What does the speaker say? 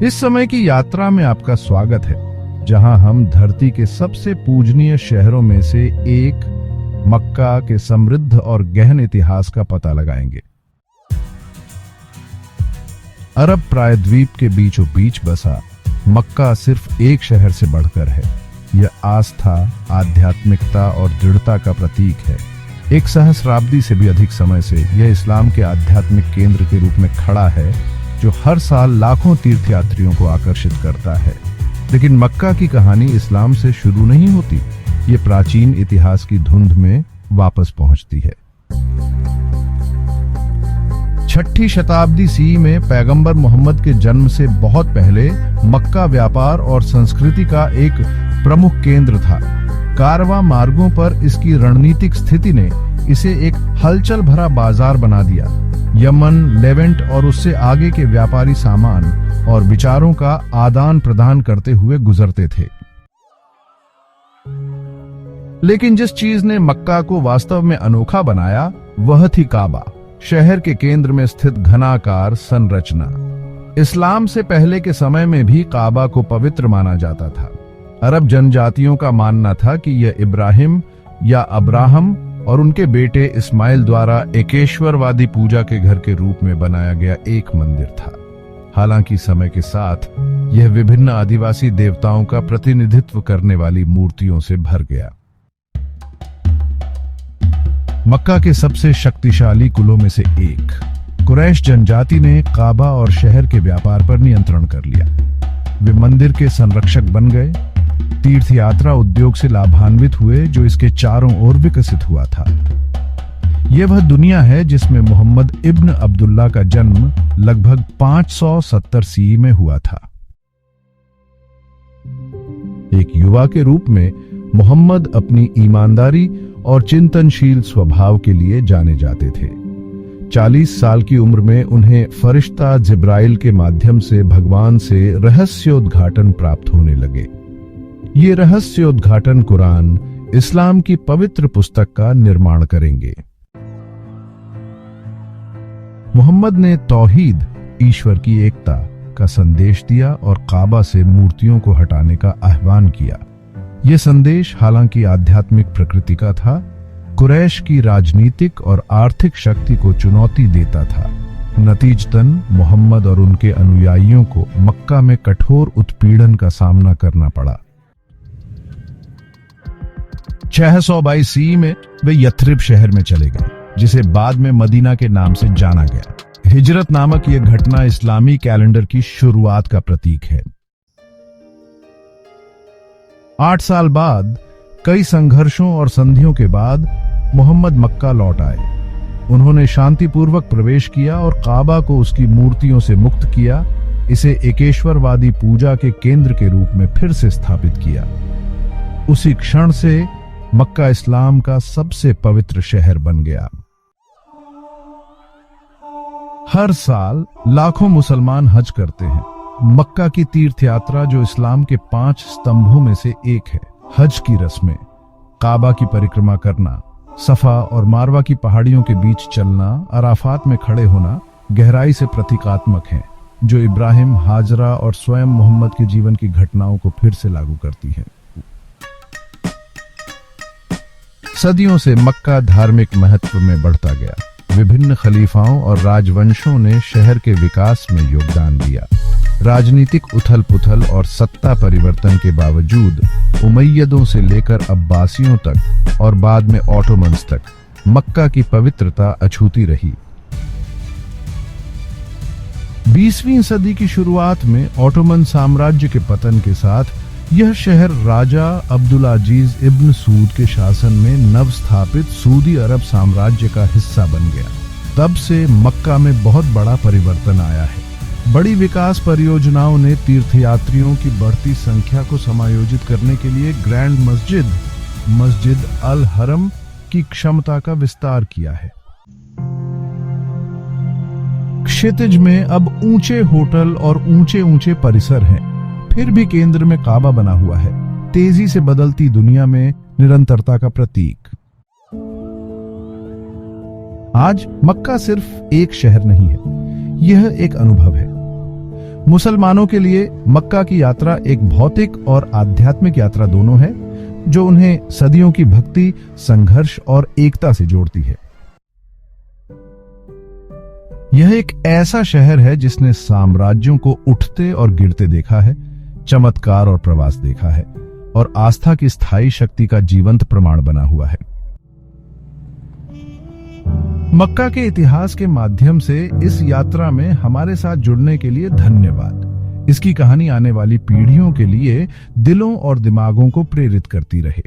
इस समय की यात्रा में आपका स्वागत है, जहां हम धरती के सबसे पूजनीय शहरों में से एक मक्का के समृद्ध और गहन इतिहास का पता लगाएंगे। अरब प्रायद्वीप के बीचों बीच बसा मक्का सिर्फ एक शहर से बढ़कर है। यह आस्था, आध्यात्मिकता और दृढ़ता का प्रतीक है। एक सहस्राब्दी से भी अधिक समय से यह इस्लाम के आध्यात्मिक केंद्र के रूप में खड़ा है, जो हर साल लाखों तीर्थयात्रियों को आकर्षित करता है। लेकिन मक्का की कहानी इस्लाम से शुरू नहीं होती। ये प्राचीन इतिहास की धुंध में वापस पहुंचती है। 6ठी शताब्दी ईसा में पैगंबर मोहम्मद के जन्म से बहुत पहले मक्का व्यापार और संस्कृति का एक प्रमुख केंद्र था। कारवां मार्गों पर इसकी रणनीतिक स्थिति ने इसे एक हलचल भरा बाजार बना दिया। यमन, लेवेंट और उससे आगे के व्यापारी सामान और विचारों का आदान प्रदान करते हुए गुजरते थे। लेकिन जिस चीज ने मक्का को वास्तव में अनोखा बनाया वह थी काबा, शहर के केंद्र में स्थित घनाकार संरचना। इस्लाम से पहले के समय में भी काबा को पवित्र माना जाता था। अरब जनजातियों का मानना था कि यह इब्राहिम या अब्राहम और उनके बेटे इस्माइल द्वारा एकेश्वरवादी पूजा के घर के रूप में बनाया गया एक मंदिर था। हालांकि समय के साथ यह विभिन्न आदिवासी देवताओं का प्रतिनिधित्व करने वाली मूर्तियों से भर गया। मक्का के सबसे शक्तिशाली कुलों में से एक कुरैश जनजाति ने काबा और शहर के व्यापार पर नियंत्रण कर लिया। वे मंदिर के संरक्षक बन गए, तीर्थ यात्रा उद्योग से लाभान्वित हुए जो इसके चारों ओर विकसित हुआ था। यह वह दुनिया है जिसमें मोहम्मद इब्न अब्दुल्ला का जन्म लगभग 570 ईसा में हुआ था। एक युवा के रूप में मोहम्मद अपनी ईमानदारी और चिंतनशील स्वभाव के लिए जाने जाते थे। 40 साल की उम्र में उन्हें फरिश्ता जिब्राइल के माध्यम से भगवान से रहस्योद्घाटन प्राप्त होने लगे। ये रहस्योद्घाटन कुरान, इस्लाम की पवित्र पुस्तक का निर्माण करेंगे। मोहम्मद ने तौहीद, ईश्वर की एकता का संदेश दिया और काबा से मूर्तियों को हटाने का आह्वान किया। यह संदेश हालांकि आध्यात्मिक प्रकृति का था, कुरैश की राजनीतिक और आर्थिक शक्ति को चुनौती देता था। नतीजतन मोहम्मद और उनके अनुयायियों को मक्का में कठोर उत्पीड़न का सामना करना पड़ा। 622 ईसा में वे यथरिब शहर में चले गए, जिसे बाद में मदीना के नाम से जाना गया। हिजरत नामक यह घटना इस्लामी कैलेंडर की शुरुआत का प्रतीक है। 8 साल बाद कई संघर्षों और संधियों के बाद मोहम्मद मक्का लौट आए। उन्होंने शांतिपूर्वक प्रवेश किया और काबा को उसकी मूर्तियों से मुक्त किया, इसे एकेश्वरवादी पूजा के केंद्र के रूप में फिर से स्थापित किया। उसी क्षण से मक्का इस्लाम का सबसे पवित्र शहर बन गया। हर साल लाखों मुसलमान हज करते हैं। मक्का की तीर्थ यात्रा, जो इस्लाम के 5 स्तंभों में से एक है, हज की रस्में, काबा की परिक्रमा करना, सफा और मारवा की पहाड़ियों के बीच चलना, अराफात में खड़े होना, गहराई से प्रतीकात्मक हैं, जो इब्राहिम, हाजरा और स्वयं मोहम्मद के जीवन की घटनाओं को फिर से लागू करती है। सदियों से मक्का धार्मिक महत्व में बढ़ता गया। विभिन्न खलीफाओं और राजवंशों ने शहर के विकास में योगदान दिया। राजनीतिक उथल-पुथल और सत्ता परिवर्तन के बावजूद उमैयदों से लेकर अब्बासियों तक और बाद में ऑटोमन्स तक मक्का की पवित्रता अछूती रही। 20वीं सदी की शुरुआत में ऑटोमन साम्राज्य के पतन के साथ यह शहर राजा अब्दुल अजीज इब्न सूद के शासन में नवस्थापित सऊदी अरब साम्राज्य का हिस्सा बन गया। तब से मक्का में बहुत बड़ा परिवर्तन आया है। बड़ी विकास परियोजनाओं ने तीर्थयात्रियों की बढ़ती संख्या को समायोजित करने के लिए ग्रैंड मस्जिद अल हरम की क्षमता का विस्तार किया है। क्षितिज में अब ऊंचे होटल और ऊंचे परिसर हैं। फिर भी केंद्र में काबा बना हुआ है, तेजी से बदलती दुनिया में निरंतरता का प्रतीक। आज मक्का सिर्फ एक शहर नहीं है, यह एक अनुभव है। मुसलमानों के लिए मक्का की यात्रा एक भौतिक और आध्यात्मिक यात्रा दोनों है, जो उन्हें सदियों की भक्ति, संघर्ष और एकता से जोड़ती है। यह एक ऐसा शहर है जिसने साम्राज्यों को उठते और गिरते देखा है, चमत्कार और प्रवास देखा है, और आस्था की स्थायी शक्ति का जीवंत प्रमाण बना हुआ है। मक्का के इतिहास के माध्यम से इस यात्रा में हमारे साथ जुड़ने के लिए धन्यवाद। इसकी कहानी आने वाली पीढ़ियों के लिए दिलों और दिमागों को प्रेरित करती रहे।